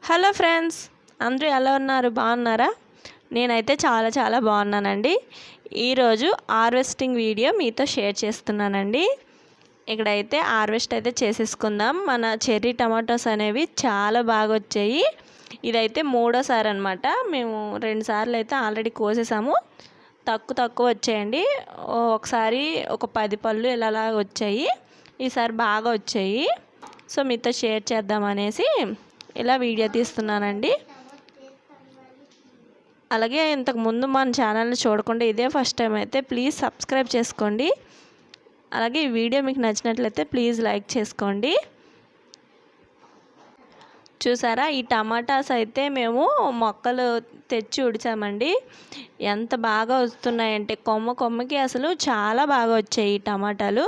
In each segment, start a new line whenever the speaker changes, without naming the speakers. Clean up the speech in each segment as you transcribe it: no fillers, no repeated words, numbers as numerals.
Hello friends, అందరూ ఎలా ఉన్నారు? బాగున్నారా? నేనైతే చాలా బాగున్నానండి. ఈరోజు హార్వెస్టింగ్ వీడియో మీతో షేర్ చేస్తున్నానండి. ఇక్కడైతే హార్వెస్ట్ అయితే చేసేసుకుందాం. మన చెర్రీ టమాటోస్ అనేవి చాలా బాగా వచ్చాయి. ఇదైతే మూడోసారి అనమాట. మేము 2 సార్లు అయితే ఆల్రెడీ కోసేసాము. తక్కువ వచ్చాయండి. ఒకసారి ఒక 10 పళ్ళు ఇలా వచ్చాయి. ఈసారి బాగా వచ్చాయి. సో మీతో షేర్ చేద్దామనేసి ఇలా వీడియో తీస్తున్నానండి. అలాగే ఇంతకుముందు మన ఛానల్ని చూడకుండా ఇదే ఫస్ట్ టైం అయితే ప్లీజ్ సబ్స్క్రైబ్ చేసుకోండి. అలాగే ఈ వీడియో మీకు నచ్చినట్లయితే ప్లీజ్ లైక్ చేసుకోండి. చూసారా, ఈ టమాటాస్ అయితే మేము మొక్కలు తెచ్చి ఉడిచామండి. ఎంత బాగా వస్తున్నాయంటే కొమ్మకి అసలు చాలా బాగా వచ్చాయి. ఈ టమాటాలు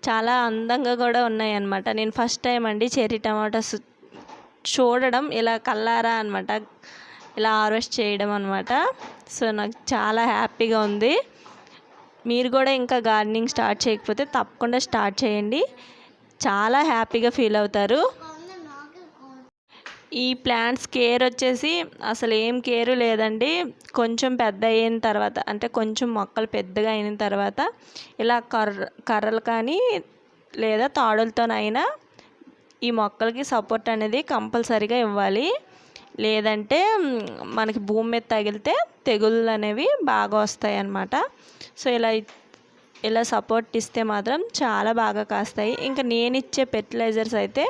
చాలా అందంగా కూడా ఉన్నాయి అన్నమాట. నేను ఫస్ట్ టైం అండి చెర్రీ టమాటాస్ చూడడం, ఇలా కల్లారా అనమాట, ఇలా హార్వెస్ట్ చేయడం అనమాట. సో నాకు చాలా హ్యాపీగా ఉంది. మీరు కూడా ఇంకా గార్డెనింగ్ స్టార్ట్ చేయకపోతే తప్పకుండా స్టార్ట్ చేయండి. చాలా హ్యాపీగా ఫీల్ అవుతారు. ఈ ప్లాంట్స్ కేర్ వచ్చేసి అసలు ఏం కేరు లేదండి. కొంచెం పెద్ద అయిన తర్వాత, అంటే కొంచెం మొక్కలు పెద్దగా అయిన తర్వాత ఇలా కర్రలు కానీ లేదా తాడులతోనైనా ఈ మొక్కలకి సపోర్ట్ అనేది కంపల్సరీగా ఇవ్వాలి. లేదంటే మనకి భూమి మీద తగిలితే తెగుళ్ళు అనేవి బాగా వస్తాయి అన్నమాట. సో ఇలా సపోర్ట్ ఇస్తే మాత్రం చాలా బాగా కాస్తాయి. ఇంకా నేను ఇచ్చే ఫెర్టిలైజర్స్ అయితే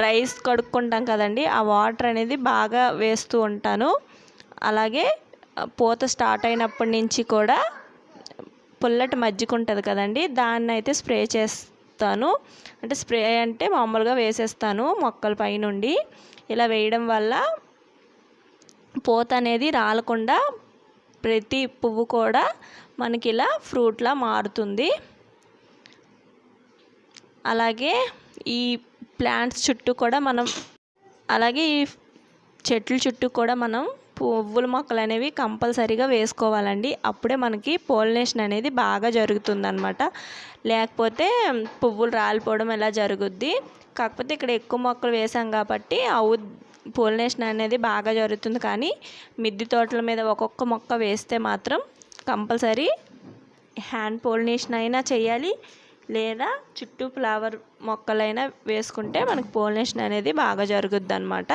రైస్ కడుక్కుంటాం కదండి, ఆ వాటర్ అనేది బాగా వేస్తూ ఉంటాను. అలాగే పూత స్టార్ట్ అయినప్పటి నుంచి కూడా పుల్లటి మజ్జిగ ఉంటుంది కదండి, దాన్ని అయితే స్ప్రే చేస్తాను. అంటే స్ప్రే అంటే మామూలుగా వేసేస్తాను మొక్కల పైనుండి. ఇలా వేయడం వల్ల పూత అనేది రాలకుండా ప్రతి పువ్వు కూడా మనకి ఇలా ఫ్రూట్లా మారుతుంది. అలాగే ఈ ప్లాంట్స్ చుట్టూ కూడా అలాగే ఈ చెట్ల చుట్టూ కూడా మనం పువ్వుల మొక్కలు అనేవి కంపల్సరీగా వేసుకోవాలండి. అప్పుడే మనకి పోలినేషన్ అనేది బాగా జరుగుతుందన్నమాట. లేకపోతే పువ్వులు రాలిపోవడం ఇలా జరుగుద్ది. కాకపోతే ఇక్కడ ఎక్కువ మొక్కలు వేసాం కాబట్టి పోలినేషన్ అనేది బాగా జరుగుతుంది. కానీ మిద్దె తోటల మీద ఒక్కొక్క మొక్క వేస్తే మాత్రం కంపల్సరీ హ్యాండ్ పోలినేషన్ అయినా చేయాలి, లేదా చుట్టూ ఫ్లవర్ మొక్కలైనా వేసుకుంటే మనకు పోలినేషన్ అనేది బాగా జరుగుద్ది అన్నమాట.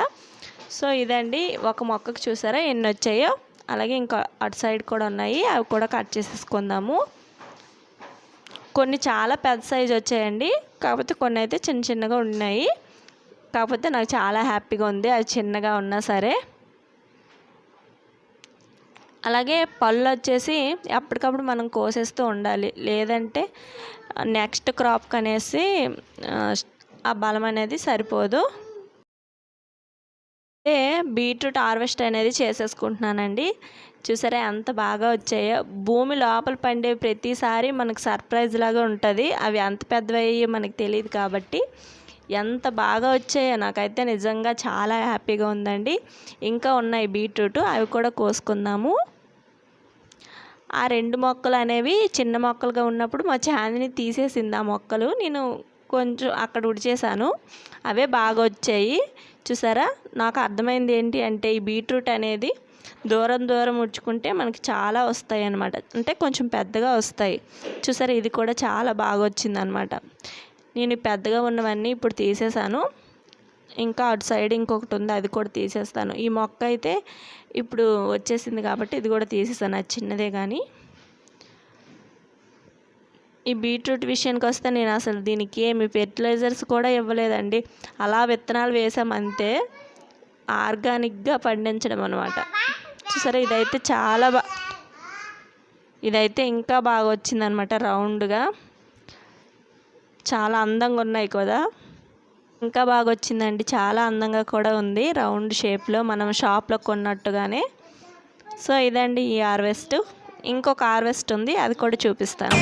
సో ఇదండి, ఒక మొక్కకు చూసారా ఎన్ని వచ్చాయో. అలాగే ఇంకా అటు సైడ్ కూడా ఉన్నాయి, అవి కూడా కట్ చేసేసుకుందాము. కొన్ని చాలా పెద్ద సైజు వచ్చాయండి, కాకపోతే కొన్ని అయితే చిన్నగా ఉన్నాయి. కాకపోతే నాకు చాలా హ్యాపీగా ఉంది అది చిన్నగా ఉన్నా సరే. అలాగే పళ్ళు వచ్చేసి ఎప్పటికప్పుడు మనం కోసేస్తూ ఉండాలి, లేదంటే నెక్స్ట్ క్రాప్కి అనేసి ఆ బలం అనేది సరిపోదు. బీట్రూట్ హార్వెస్ట్ అనేది చేసేసుకుంటున్నానండి. చూసారా ఎంత బాగా వచ్చాయో. భూమి లోపల పండే ప్రతిసారి మనకు సర్ప్రైజ్ లాగా ఉంటుంది. అవి ఎంత పెద్దవయ్యో మనకు తెలియదు కాబట్టి ఎంత బాగా వచ్చాయో నాకైతే నిజంగా చాలా హ్యాపీగా ఉందండి. ఇంకా ఉన్నాయి బీట్రూట్, అవి కూడా కోసుకుందాము. ఆ 2 మొక్కలు అనేవి చిన్న మొక్కలుగా ఉన్నప్పుడు మా చాందిని తీసేసింది ఆ మొక్కలు. నేను కొంచెం అక్కడ ఉడిచేసాను, అవే బాగా వచ్చాయి. చూసారా, నాకు అర్థమైంది ఏంటి అంటే ఈ బీట్రూట్ అనేది దూరం ఉడుచుకుంటే మనకి చాలా వస్తాయి అన్నమాట. అంటే కొంచెం పెద్దగా వస్తాయి. చూసారా, ఇది కూడా చాలా బాగా వచ్చింది అనమాట. నేను పెద్దగా ఉన్నవన్నీ ఇప్పుడు తీసేసాను. ఇంకా అటు సైడ్ ఇంకొకటి ఉంది, అది కూడా తీసేస్తాను. ఈ మొక్క అయితే ఇప్పుడు వచ్చేసింది కాబట్టి ఇది కూడా తీసేసాను, అది చిన్నదే. కానీ ఈ బీట్రూట్ విషయానికి వస్తే నేను అసలు దీనికి ఏమి ఫెర్టిలైజర్స్ కూడా ఇవ్వలేదండి. అలా విత్తనాలు వేసామంతే, ఆర్గానిక్గా పండించడం అనమాట. సరే, ఇదైతే ఇంకా బాగా వచ్చిందనమాట. రౌండ్గా చాలా అందంగా ఉన్నాయి కదా, ఇంకా బాగా వచ్చిందండి. చాలా అందంగా కూడా ఉంది, రౌండ్ షేప్లో మనం షాప్లో కొన్నట్టుగానే. సో ఇదండి ఈ హార్వెస్ట్. ఇంకొక హార్వెస్ట్ ఉంది, అది కూడా చూపిస్తాను.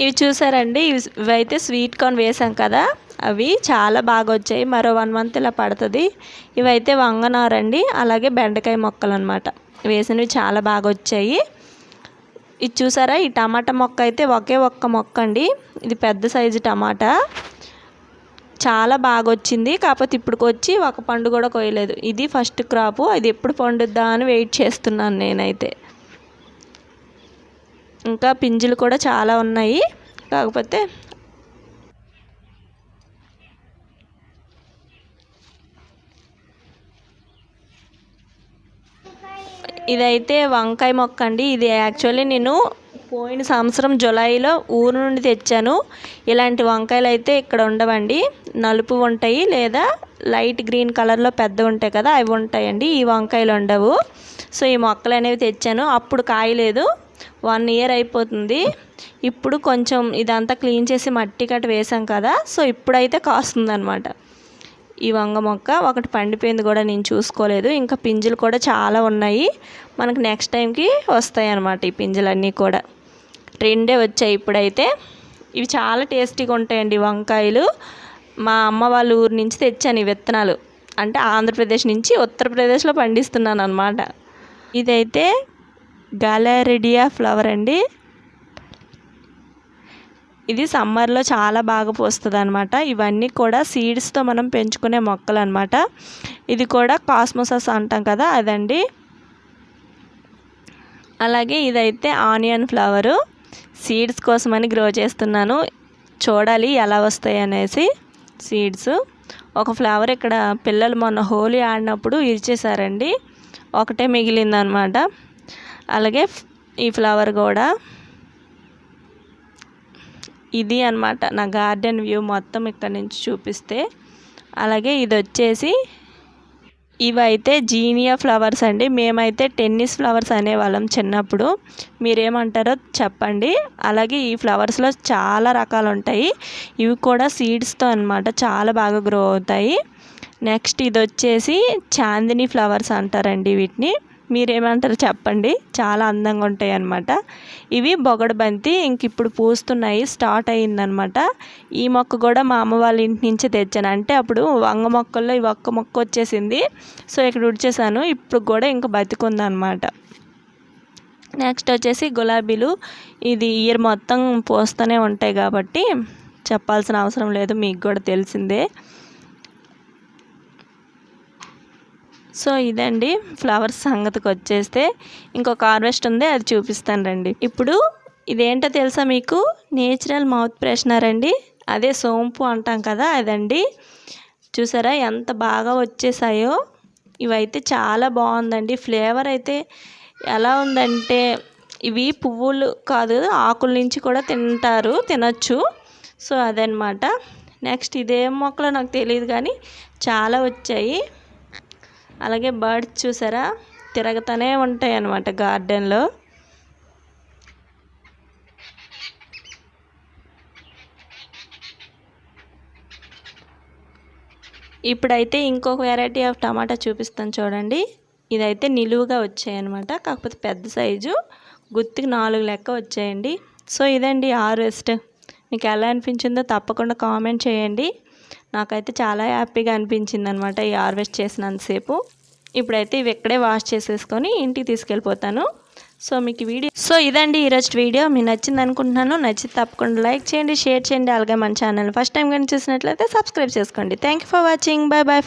ఇవి చూసారండి, ఇవైతే స్వీట్ కార్న్ వేసాం కదా, అవి చాలా బాగా వచ్చాయి. మరో 1 మంత్ ఇలా పడుతుంది. ఇవైతే వంగనారండి, అలాగే బెండకాయ మొక్కలు అనమాట. వేసినవి చాలా బాగా వచ్చాయి. ఇది చూసారా, ఈ టమాటా మొక్క అయితే ఒకే ఒక్క మొక్క అండి. ఇది పెద్ద సైజు టమాటా, చాలా బాగా వచ్చింది. కాకపోతే ఇప్పటికి వచ్చి ఒక పండు కూడా కోయలేదు. ఇది ఫస్ట్ క్రాపు. అది ఎప్పుడు పండుద్దా అని వెయిట్ చేస్తున్నాను నేనైతే. ఇంకా పింజులు కూడా చాలా ఉన్నాయి. కాకపోతే ఇదైతే వంకాయ మొక్క అండి. ఇది యాక్చువల్లీ నేను పోయిన సంవత్సరం జూలైలో ఊరు నుండి తెచ్చాను. ఇలాంటి వంకాయలు అయితే ఇక్కడ ఉండవండి. నలుపు ఉంటాయి, లేదా లైట్ గ్రీన్ కలర్లో పెద్ద ఉంటాయి కదా, అవి ఉంటాయండి. ఈ వంకాయలు ఉండవు. సో ఈ మొక్కలు అనేవి తెచ్చాను. అప్పుడు కాయలేదు, 1 ఇయర్ అయిపోతుంది. ఇప్పుడు కొంచెం ఇదంతా క్లీన్ చేసి మట్టి కట్ట వేసాం కదా, సో ఇప్పుడైతే కాస్తుంది అనమాట ఈ వంగ మొక్క. ఒకటి పండిపోయింది కూడా, నేను చూసుకోలేదు. ఇంకా పింజులు కూడా చాలా ఉన్నాయి. మనకు నెక్స్ట్ టైంకి వస్తాయి అన్నమాట ఈ పింజులన్నీ కూడా. 2 వచ్చాయి ఇప్పుడైతే. ఇవి చాలా టేస్టీగా ఉంటాయండి వంకాయలు. మా అమ్మ వాళ్ళ ఊరు నుంచి తెచ్చాను ఈ విత్తనాలు. అంటే ఆంధ్రప్రదేశ్ నుంచి ఉత్తరప్రదేశ్లో పండిస్తున్నాను అనమాట. ఇదైతే గాలెరిడియా ఫ్లవర్ అండి. ఇది సమ్మర్లో చాలా బాగా పూస్తుంది అనమాట. ఇవన్నీ కూడా సీడ్స్తో మనం పెంచుకునే మొక్కలు అనమాట. ఇది కూడా కాస్మోసస్ అంటాం కదా, అదండి. అలాగే ఇదైతే ఆనియన్ ఫ్లవరు. సీడ్స్ కోసమని గ్రో చేస్తున్నాను. చూడాలి ఎలా వస్తాయి అనేసి సీడ్స్. ఒక ఫ్లవర్ ఇక్కడ పిల్లలు మొన్న హోలీ ఆడినప్పుడు ఇచ్చేసారండి, ఒకటే మిగిలిందనమాట. అలాగే ఈ ఫ్లవర్ కూడా. ఇది అన్నమాట నా గార్డెన్ వ్యూ మొత్తం ఇక్కడ నుంచి చూపిస్తే. అలాగే ఇది వచ్చేసి ఇవైతే జీనియా ఫ్లవర్స్ అండి. మేమైతే టెన్నిస్ ఫ్లవర్స్ అనేవాళ్ళం చిన్నప్పుడు. మీరేమంటారో చెప్పండి. అలాగే ఈ ఫ్లవర్స్లో చాలా రకాలు ఉంటాయి. ఇవి కూడా సీడ్స్తో అన్నమాట, చాలా బాగా గ్రో అవుతాయి. నెక్స్ట్ ఇది వచ్చేసి చాందిని ఫ్లవర్స్ అంటారండి వీటిని. మీరేమంటారు చెప్పండి, చాలా అందంగా ఉంటాయి అన్నమాట. ఇవి బొగడ బంతి, ఇంక ఇప్పుడు పూస్తున్నాయి, స్టార్ట్ అయ్యిందనమాట. ఈ మొక్క కూడా మా అమ్మ వాళ్ళ ఇంటి నుంచి తెచ్చాను. అంటే అప్పుడు వంగ మొక్కల్లో ఈ ఒక్క మొక్క వచ్చేసింది, సో ఇక్కడ ఉడిచేసాను. ఇప్పుడు కూడా ఇంకా బతికుందనమాట. నెక్స్ట్ వచ్చేసి గులాబీలు. ఇది ఇయర్ మొత్తం పూస్తూనే ఉంటాయి కాబట్టి చెప్పాల్సిన అవసరం లేదు, మీకు కూడా తెలిసిందే. సో ఇదండి ఫ్లవర్స్ సంగతికి వచ్చేస్తే. ఇంకొక హార్వెస్ట్ ఉంది, అది చూపిస్తాను రండి. ఇప్పుడు ఇదేంటో తెలుసా మీకు? నేచురల్ మౌత్ ఫ్రెషనర్ అండి. అదే సోంపు అంటాం కదా, అదండి. చూసారా ఎంత బాగా వచ్చేసాయో. ఇవైతే చాలా బాగుందండి. ఫ్లేవర్ అయితే ఎలా ఉందంటే, ఇవి పువ్వులు కాదు, ఆకుల నుంచి కూడా తినచ్చు. సో అదనమాట. నెక్స్ట్ ఇదేం మొక్కలో నాకు తెలియదు కానీ చాలా వచ్చాయి. అలాగే బర్డ్స్ చూసారా, తిరగతానే ఉంటాయి అన్నమాట గార్డెన్లో. ఇప్పుడైతే ఇంకొక వెరైటీ ఆఫ్ టమాటా చూపిస్తాను చూడండి. ఇదైతే నిలువుగా వచ్చాయి అన్నమాట, కాకపోతే పెద్ద సైజు, గుత్తికి 4 లెక్క వచ్చాయండి. సో ఇదండి హార్వెస్ట్. మీకు ఎలా అనిపించిందో తప్పకుండా కామెంట్ చేయండి. నాకైతే చాలా హ్యాపీగా అనిపించింది అనమాట ఈ హార్వెస్ట్ చేసినంతసేపు. ఇప్పుడైతే ఇవి ఇక్కడే వాష్ చేసేసుకొని ఇంటికి తీసుకెళ్ళిపోతాను. సో మీకు వీడియో ఇదండి ఈరోజు వీడియో. మీకు నచ్చింది అనుకుంటున్నాను. నచ్చితే తప్పకుండా లైక్ చేయండి, షేర్ చేయండి. అలాగే మన ఛానల్ ఫస్ట్ టైం కానీ చూసినట్లయితే సబ్స్క్రైబ్ చేసుకోండి. Thank you for watching. Bye bye friends.